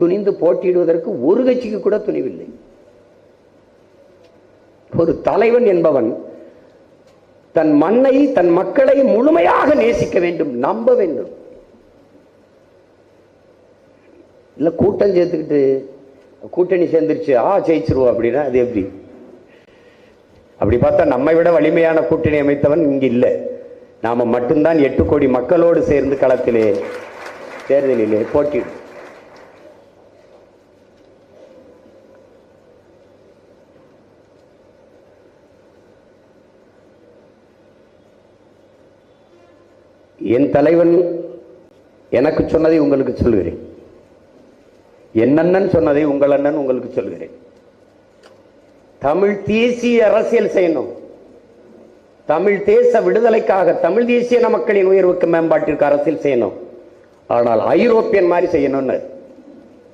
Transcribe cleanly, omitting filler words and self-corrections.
துணிந்து போட்டியிடுவதற்கு ஒரு கட்சிக்கு கூட துணிவில்லை. ஒரு தலைவன் என்பவன் தன் மண்ணை தன் மக்களை முழுமையாக நேசிக்க வேண்டும், நம்ப வேண்டும். இல்ல கூட்டம் சேர்த்துக்கிட்டு கூட்டணி சேர்ந்துருச்சு ஜெயிச்சிருவோம் அப்படின்னா அது எப்படி? அப்படி பார்த்தா நம்மை விட வலிமையான கூட்டணி அமைத்தவன் இங்கு இல்லை. நாம மட்டும்தான் 8 கோடி மக்களோடு சேர்ந்து களத்திலே தேர்தலிலே போட்டியிடும். என் தலைவன் எனக்கு சொன்னதை உங்களுக்கு சொல்கிறேன், என் அண்ணன் சொன்னதை உங்கள் அண்ணன் உங்களுக்கு சொல்கிறேன். தமிழ் தேசிய அரசியல் செய்யணும், தமிழ் தேச விடுதலைக்காக, தமிழ் தேசிய மக்களின் உயர்வுக்கு மேம்பாட்டிற்கு அரசியல் செய்யணும். ஆனால் ஐரோப்பியன் மாதிரி செய்யணும்னு